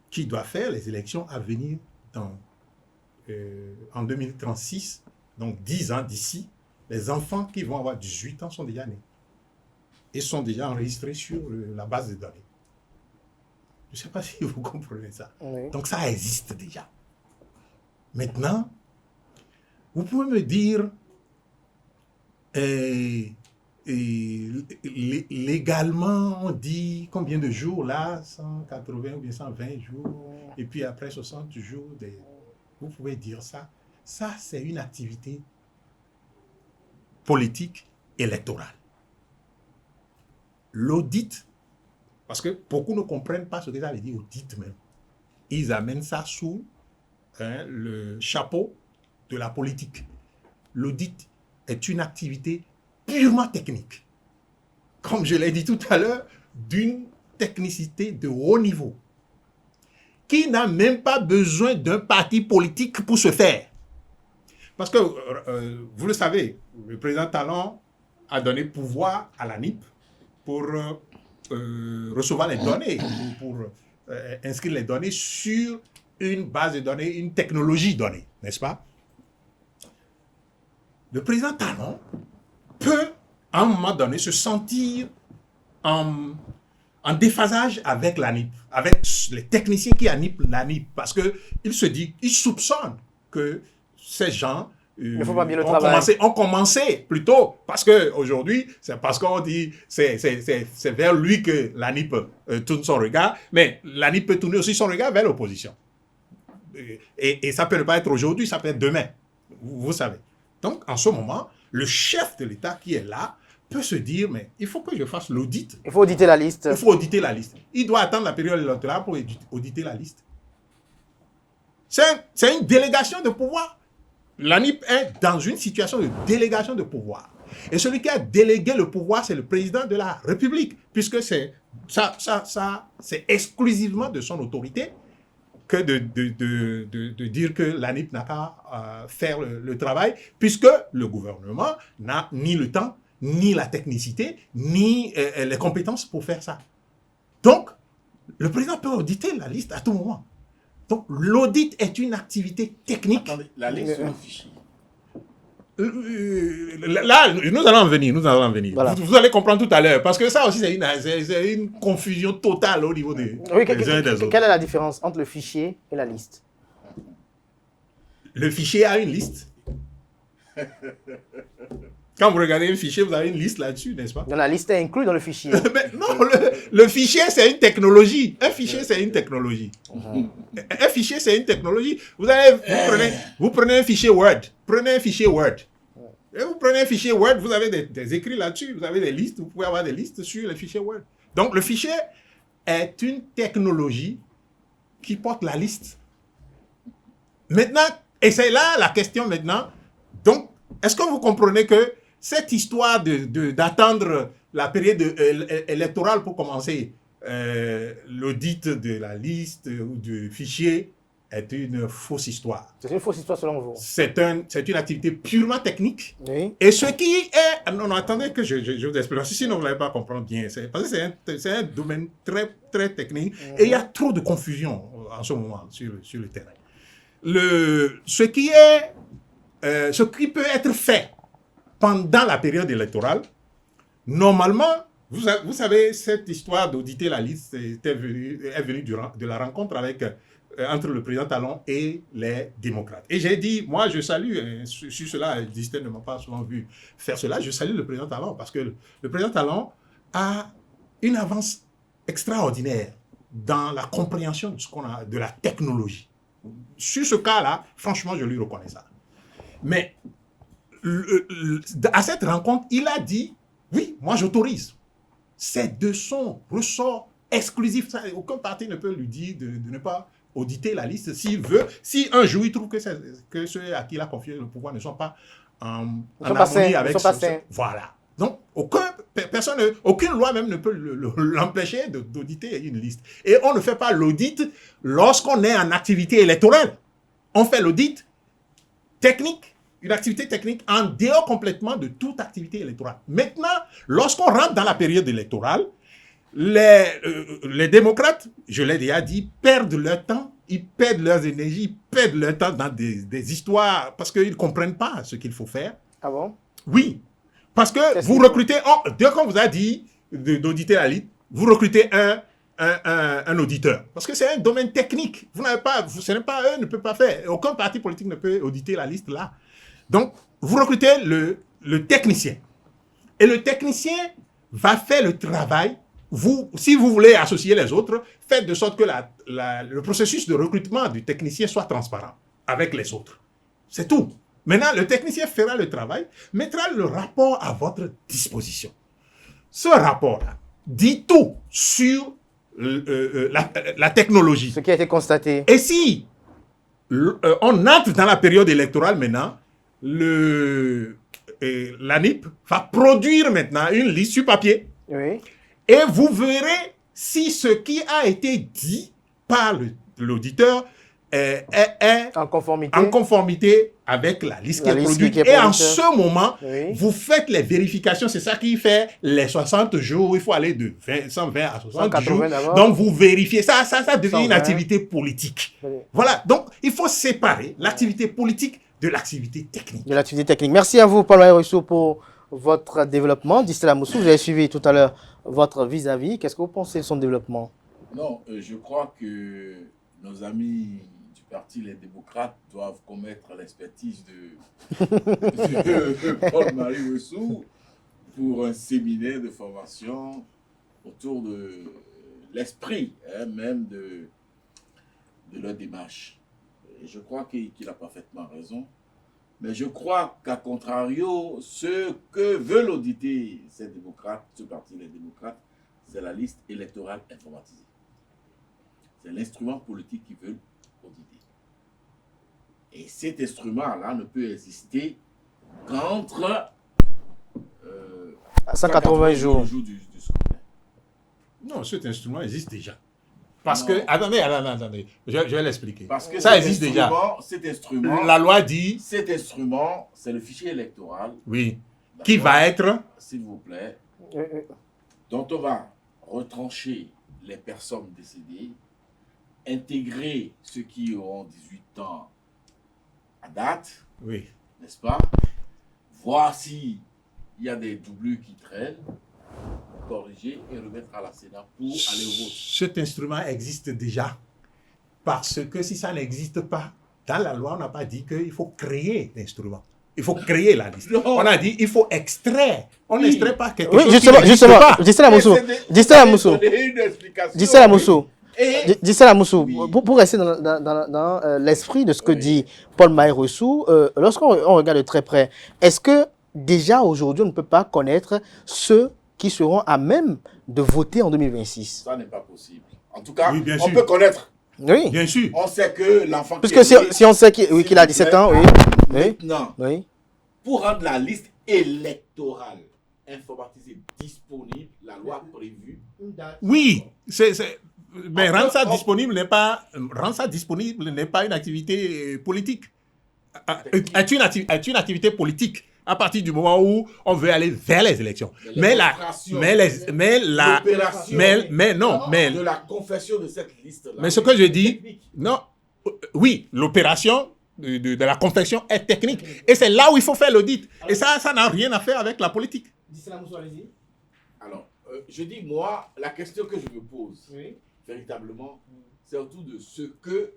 qui doit faire les élections à venir en 2036, donc 10 ans d'ici, les enfants qui vont avoir 18 ans sont déjà nés. Et sont déjà enregistrés sur la base de données. Je ne sais pas si vous comprenez ça. Oui. Donc ça existe déjà. Maintenant, vous pouvez me dire, légalement, on dit combien de jours là, 180 ou bien 120 jours, et puis après 60 jours, vous pouvez dire ça. Ça, c'est une activité politique électorale. L'audit, parce que beaucoup ne comprennent pas ce que ça veut dire audit même. Ils amènent ça sous le chapeau de la politique. L'audit est une activité purement technique. Comme je l'ai dit tout à l'heure, d'une technicité de haut niveau, qui n'a même pas besoin d'un parti politique pour se faire. Parce que, vous le savez, le président Talon a donné pouvoir à l'ANIP pour recevoir les données, pour inscrire les données sur une base de données, une technologie donnée, n'est-ce pas? Le président Talon peut, à un moment donné, se sentir en déphasage avec l'ANIP, avec les techniciens qui animent l'ANIP, parce qu'il se dit, il soupçonne que ces gens ont commencé plus tôt, parce qu'aujourd'hui, c'est parce qu'on dit, c'est vers lui que l'ANIP tourne son regard, mais l'ANIP peut tourner aussi son regard vers l'opposition. Et ça peut ne pas être aujourd'hui, ça peut être demain, vous savez. Donc, en ce moment, le chef de l'État qui est là peut se dire, mais il faut que je fasse l'audit. Il faut auditer la liste. Il faut auditer la liste. Il doit attendre la période électorale pour auditer la liste. C'est une délégation de pouvoir. L'ANIP est dans une situation de délégation de pouvoir. Et celui qui a délégué le pouvoir, c'est le président de la République, puisque c'est exclusivement de son autorité que de dire que l'ANIP n'a qu'à faire le travail, puisque le gouvernement n'a ni le temps, ni la technicité, ni les compétences pour faire ça. Donc, le président peut auditer la liste à tout moment. Donc, l'audit est une activité technique. Attendez, la liste sur le fichier. Là, nous allons en venir. Voilà. Vous allez comprendre tout à l'heure, parce que ça aussi, c'est une confusion totale au niveau des uns et des autres. Quelle est la différence entre le fichier et la liste? Le fichier a une liste. Quand vous regardez un fichier, vous avez une liste là-dessus, n'est-ce pas? Donc, la liste est inclue dans le fichier. Mais non, le fichier, c'est une technologie. Un fichier, c'est une technologie. Un fichier, c'est une technologie. Vous prenez un fichier Word. Prenez un fichier Word. Et vous prenez un fichier Word, vous avez des écrits là-dessus. Vous avez des listes. Vous pouvez avoir des listes sur le fichier Word. Donc, le fichier est une technologie qui porte la liste. Maintenant, et c'est là la question maintenant. Donc, est-ce que vous comprenez que cette histoire d'attendre la période électorale pour commencer l'audit de la liste ou du fichier est une fausse histoire. C'est une fausse histoire selon vous? C'est une activité purement technique. Oui. Et ce qui est... Non, attendez que je vous explique. Sinon, vous n'allez pas comprendre bien. Parce que c'est un domaine très, très technique. Et il y a trop de confusion en ce moment sur le terrain. Ce qui peut être fait pendant la période électorale, normalement, vous savez, cette histoire d'auditer la liste est venue de la rencontre entre le président Talon et les démocrates. Et j'ai dit, moi je salue, sur cela, Distin ne m'a pas souvent vu faire cela, je salue le président Talon parce que le président Talon a une avance extraordinaire dans la compréhension de la technologie. Sur ce cas-là, franchement, je lui reconnais ça. Mais à cette rencontre, il a dit, oui, moi j'autorise. C'est de son ressort exclusif. Ça, aucun parti ne peut lui dire de ne pas auditer la liste s'il veut. Si un jour il trouve que ceux à qui il a confié le pouvoir ne sont pas en harmonie avec voilà. Donc, aucune loi même ne peut l'empêcher d'auditer une liste. Et on ne fait pas l'audit lorsqu'on est en activité électorale. On fait l'audit technique, une activité technique en dehors complètement de toute activité électorale. Maintenant, lorsqu'on rentre dans la période électorale, les démocrates, je l'ai déjà dit, perdent leur temps, ils perdent leurs énergies, ils perdent leur temps dans des histoires parce qu'ils ne comprennent pas ce qu'il faut faire. Ah bon? Oui. Parce que vous recrutez, dès qu'on vous a dit d'auditer la liste, vous recrutez un auditeur. Parce que c'est un domaine technique. Eux ne peut pas faire. Aucun parti politique ne peut auditer la liste là. Donc, vous recrutez le technicien. Et le technicien va faire le travail. Si vous voulez associer les autres, faites de sorte que le processus de recrutement du technicien soit transparent avec les autres. C'est tout. Maintenant, le technicien fera le travail, mettra le rapport à votre disposition. Ce rapport-là dit tout sur la technologie. Ce qui a été constaté. Et si on entre dans la période électorale maintenant, l'ANIP va produire maintenant une liste sur papier. Oui. Et vous verrez si ce qui a été dit par l'auditeur est En conformité. en conformité avec la liste qui La est liste produite. qui est Et en produite. ce moment, Oui. vous faites les vérifications. C'est ça qui fait les 60 jours. Il faut aller de 120 à 60 180 jours. d'abord. Donc, vous vérifiez. Ça devient 120. une activité politique. Oui. Voilà. Donc, il faut séparer l'activité politique de l'activité technique. De l'activité technique. Merci à vous, Paul Rousseau, pour votre développement. Distella Moussou, vous avez suivi tout à l'heure votre vis-à-vis. Qu'est-ce que vous pensez de son développement? Non, je crois que nos amis du parti Les Démocrates doivent commettre l'expertise de Paul-Marie Wessou pour un séminaire de formation autour de l'esprit même de leur démarche. Et je crois qu'il a parfaitement raison. Mais je crois qu'à contrario, ce que veulent auditer ces démocrates, ce parti Les Démocrates, c'est la liste électorale informatisée. C'est l'instrument politique qu'ils veulent auditer. Et cet instrument-là ne peut exister qu'entre 180 jours. du scrutin. Non, cet instrument existe déjà. Parce Non. que, attendez, je vais l'expliquer. Parce que Ça cet existe déjà. Cet instrument, La loi dit, cet instrument, c'est le fichier électoral. oui, qui va être, S'il vous plaît, dont on va retrancher les personnes décédées, intégrer ceux qui auront 18 ans à date, oui, n'est-ce pas? Voir s'il y a des doublures qui traînent, corriger et remettre à la Sénat pour aller au vote. cet instrument existe déjà. Parce que si ça n'existe pas, dans la loi, on n'a pas dit qu'il faut créer l'instrument. Il faut créer la liste. Non. On a dit il faut extraire. On Oui. n'extrait pas quelque Oui, chose justement, qui n'existe justement. pas. Distella Moussou. Distella Moussou. Distella Moussou. Et Distella Moussou, Oui. pour rester dans l'esprit de ce que dit Paul-Marie Rousseau, lorsqu'on regarde de très près, est-ce que déjà aujourd'hui on ne peut pas connaître ceux qui seront à même de voter en 2026? ça n'est pas possible. En tout cas, Oui, bien on sûr. peut connaître. Oui. Bien sûr. On sait que l'enfant qui Puisque est si, né, si on sait qu'il oui, qu'il a s'il vous 17 plaît, ans, oui. Oui. Maintenant, Oui. pour rendre la liste électorale informatisée disponible, la loi a prévu. Oui, mais On rendre peut- ça on- disponible n'est pas une activité politique. Est une activité politique à partir du moment où on veut aller vers les élections. Mais De la confession de cette liste-là. mais ce que je dis, non, oui, l'opération de la confection est technique. Et c'est là où il faut faire l'audit. Et ça n'a rien à faire avec la politique. Alors, je dis, moi, la question que je me pose, véritablement, c'est autour de ce que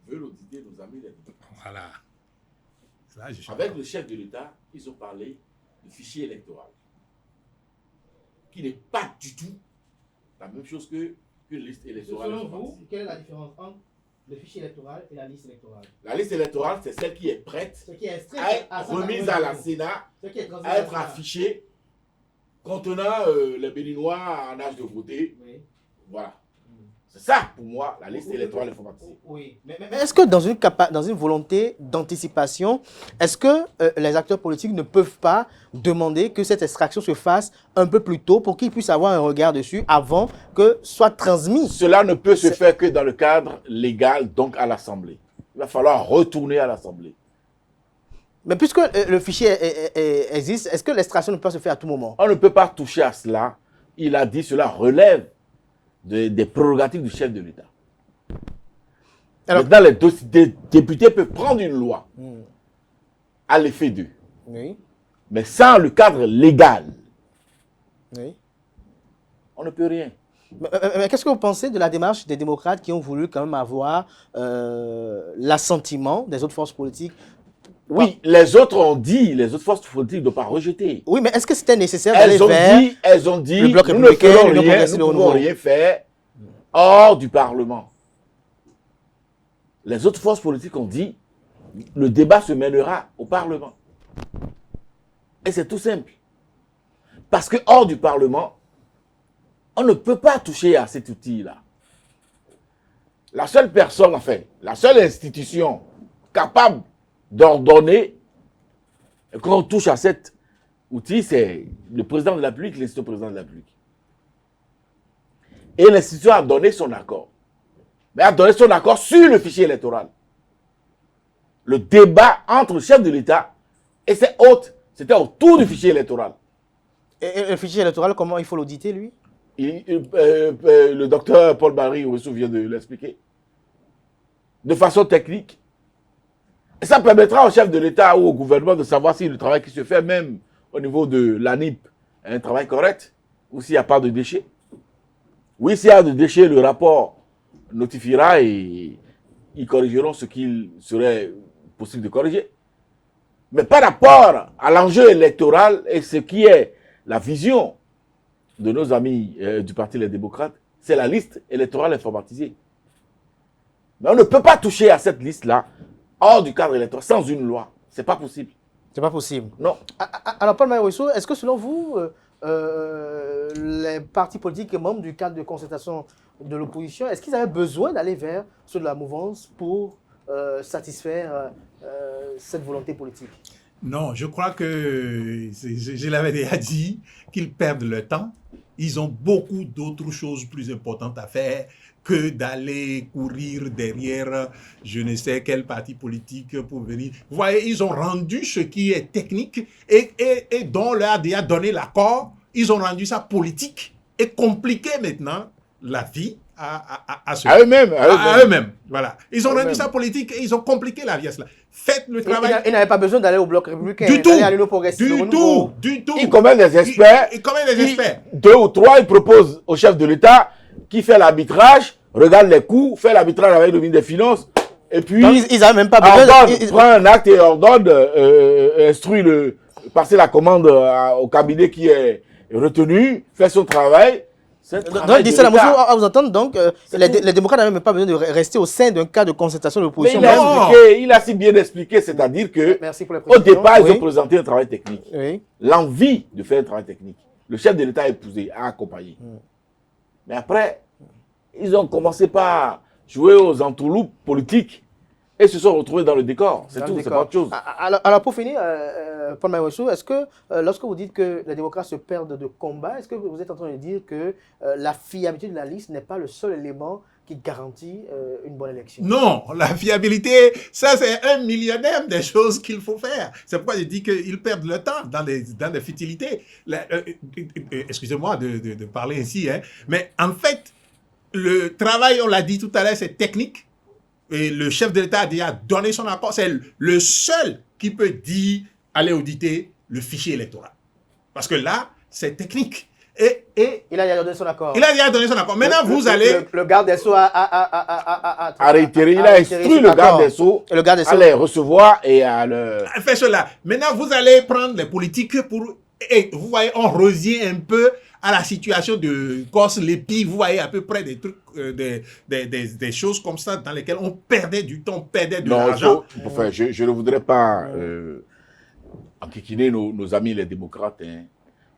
veulent auditer nos amis les démocrates. Voilà. Là, je suis Avec le chef de l'État, ils ont parlé de fichier électoral, qui n'est pas du tout la même chose qu'une liste électorale. informatisée. quelle est la différence entre le fichier électoral et la liste électorale? La liste électorale, c'est celle qui est prête Ce qui est à être remise à la Sénat, à être affichée contenant les Béninois en âge de voter. Voilà. C'est ça, pour moi, la liste électorale informatisée. Oui, mais est-ce que dans une volonté d'anticipation, est-ce que les acteurs politiques ne peuvent pas demander que cette extraction se fasse un peu plus tôt pour qu'ils puissent avoir un regard dessus avant que soit transmis? Cela ne peut se faire que dans le cadre légal, donc à l'Assemblée. Il va falloir retourner à l'Assemblée. Mais puisque le fichier existe, est-ce que l'extraction ne peut pas se faire à tout moment? On ne peut pas toucher à cela. Il a dit cela relève des prérogatives du chef de l'État. Alors- Maintenant, les députés peuvent prendre une loi à l'effet d'eux. Oui, Mais sans le cadre légal, oui. on ne peut rien. Mais qu'est-ce que vous pensez de la démarche des démocrates qui ont voulu quand même avoir l'assentiment des autres forces politiques? Oui, les autres ont dit, les autres forces politiques ne doivent pas rejeter. Oui, mais est-ce que c'était nécessaire d'aller Elles ont dit, le bloc nous ne républicain, ferons l'Union rien, progressiste, nous le ne pouvons renouveau. rien faire hors du Parlement. Les autres forces politiques ont dit, le débat se mènera au Parlement. Et c'est tout simple. Parce que hors du Parlement, on ne peut pas toucher à cet outil-là. La seule personne, enfin, la seule institution capable d'ordonner qu'on touche à cet outil, c'est le président de la République, l'institution président de la République. Et l'institution a donné son accord. Mais a donné son accord sur le fichier électoral. le débat entre le chef de l'État et ses hôtes, c'était autour du fichier électoral. Et le fichier électoral, comment il faut l'auditer, lui? Le docteur Paul-Marie Ouessou vient de l'expliquer. De façon technique. Et ça permettra au chef de l'État ou au gouvernement de savoir si le travail qui se fait, même au niveau de l'ANIP, est un travail correct ou s'il n'y a pas de déchets. Oui, s'il y a de déchets, le rapport notifiera et ils corrigeront ce qu'il serait possible de corriger. Mais par rapport à l'enjeu électoral et ce qui est la vision de nos amis du Parti Les Démocrates, c'est la liste électorale informatisée. Mais on ne peut pas toucher à cette liste-là hors du cadre électoral, sans une loi. C'est pas possible. C'est pas possible. Non. Alors, Paul Maïwesso, est-ce que selon vous, les partis politiques membres du cadre de concertation de l'opposition, est-ce qu'ils avaient besoin d'aller vers ceux de la mouvance pour satisfaire cette volonté politique? Non, je crois que, je l'avais déjà dit, qu'ils perdent le temps. Ils ont beaucoup d'autres choses plus importantes à faire que d'aller courir derrière je ne sais quel parti politique pour venir. Vous voyez, ils ont rendu ce qui est technique et dont leur a déjà donné l'accord, ils ont rendu ça politique et compliqué maintenant la vie à eux-mêmes. Voilà. Ils ont rendu ça politique et ils ont compliqué la vie à cela. Faites le travail. Ils n'avaient pas besoin d'aller au bloc républicain. Du tout. Ils commettent des experts. Ils commettent des experts. 2 ou 3, ils proposent au chef de l'État qui fait l'arbitrage, regarde les coûts, fait l'arbitrage avec le ministre des Finances. Et puis, donc, ils n'avaient même pas besoin. Prend un acte et ordonne, instruit passer la commande au cabinet qui est retenu, fait son travail. Donc, dit ça, à vous entendre, donc, les démocrates n'avaient même pas besoin de rester au sein d'un cas de concertation de l'opposition. Il a si bien expliqué, c'est-à-dire que au départ, ils ont présenté un travail technique. Oui. L'envie de faire un travail technique. Le chef de l'État a épousé, a accompagné. Mais après, ils ont commencé par jouer aux entourloupes politiques et se sont retrouvés dans le décor. C'est tout, c'est pas autre chose. Alors pour finir, Paul Maïwesso, est-ce que lorsque vous dites que les démocrates se perdent de combat, est-ce que vous êtes en train de dire que la fiabilité de la liste n'est pas le seul élément qui garantit une bonne élection? Non, la fiabilité, ça c'est un millionnaire des choses qu'il faut faire. C'est pourquoi je dis qu'ils perdent le temps dans des futilités. Excusez-moi de parler ainsi, hein, mais en fait, le travail, on l'a dit tout à l'heure, c'est technique. Et le chef de l'État a déjà donné son accord. C'est le seul qui peut dire, aller auditer le fichier électoral. Parce que là, c'est technique. Et il a déjà donné son accord. Il a déjà donné son accord. Maintenant, vous allez... Le garde des Sceaux a réitéré. Il a instruit le garde des Sceaux à les recevoir et à le... Fait cela. Maintenant, vous allez prendre les politiques pour... Et vous voyez, on revient un peu à la situation de Corse-Lépi. Vous voyez à peu près des trucs, des choses comme ça dans lesquelles on perdait du temps, on perdait de l'argent. Enfin, je ne voudrais pas enquiquiner nos amis les démocrates. Hein.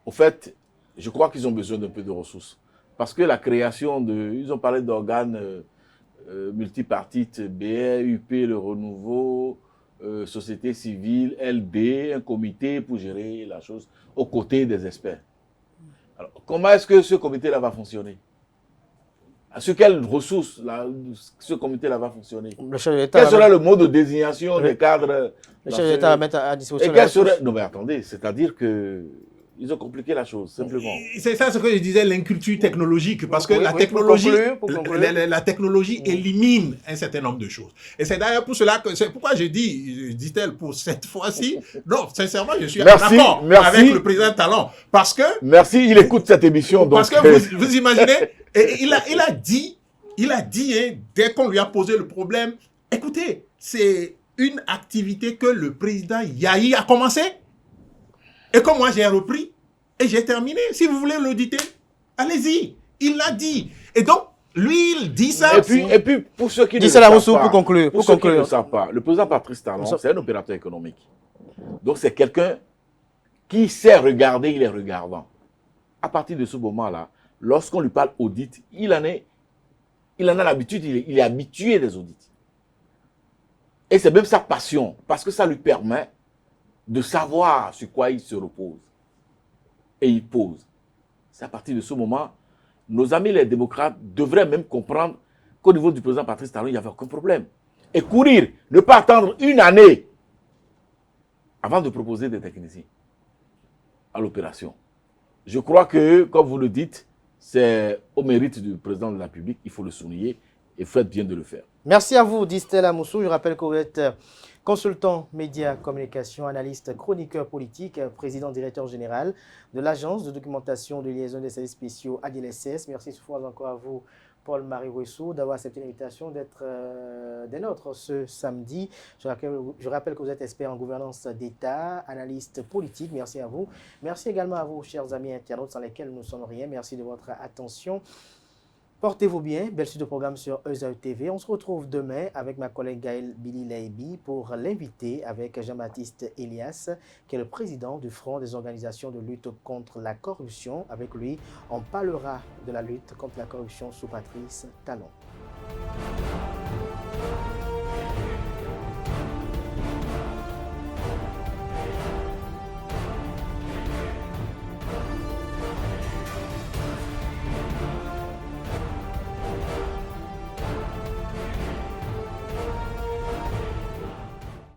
Au fait, je crois qu'ils ont besoin d'un peu de ressources. Parce que la création de... Ils ont parlé d'organes multipartites, BR, UP, le Renouveau, société civile, LD, un comité pour gérer la chose aux côtés des experts. Alors, comment est-ce que ce comité-là va fonctionner? Sur quelles ressources ce comité-là va fonctionner? Quel sera le mode de désignation des cadres? Le chef de l'État va mettre à disposition. Non mais attendez, c'est-à-dire que ils ont compliqué la chose, simplement. C'est ça ce que je disais, l'inculture technologique, parce que la technologie élimine un certain nombre de choses. Et c'est d'ailleurs pour cela que, c'est pourquoi je dit-elle pour cette fois-ci, non, sincèrement, je suis en accord avec le président Talon, parce que... Merci, il écoute cette émission. Donc. Parce que vous imaginez, il a dit, hein, dès qu'on lui a posé le problème, écoutez, c'est une activité que le président Yahi a commencé. Et comme moi, j'ai repris et j'ai terminé. Si vous voulez l'auditer, allez-y. Il l'a dit. Et donc, lui, il dit ça. Et puis pour ceux qui ne le savent pas, le président Patrice Talon, c'est un opérateur économique. Donc, c'est quelqu'un qui sait regarder, il est regardant. À partir de ce moment-là, lorsqu'on lui parle audit, il en a l'habitude, il est habitué des audits. Et c'est même sa passion, parce que ça lui permet de savoir sur quoi il se repose. Et il pose. C'est à partir de ce moment, nos amis les démocrates devraient même comprendre qu'au niveau du président Patrice Talon, il n'y avait aucun problème. et courir, ne pas attendre une année avant de proposer des techniciens à l'opération. Je crois que, comme vous le dites, c'est au mérite du président de la République, il faut le souligner et faites bien de le faire. Merci à vous, dit Stella Moussou. Je rappelle que vous êtes consultant médias, communication, analyste, chroniqueur politique, président directeur général de l'Agence de documentation de liaison des services spéciaux ADLSS. Merci une fois encore à vous, Paul-Marie Ouessou, d'avoir accepté l'invitation d'être des nôtres ce samedi. Je rappelle que vous êtes expert en gouvernance d'État, analyste politique. Merci à vous. Merci également à vous, chers amis internautes, sans lesquels nous ne sommes rien. Merci de votre attention. Portez-vous bien, belle suite de programme sur ESAE TV. On se retrouve demain avec ma collègue Gaëlle Billy Leiby pour l'inviter avec Jean-Baptiste Elias, qui est le président du Front des organisations de lutte contre la corruption. Avec lui, on parlera de la lutte contre la corruption sous Patrice Talon.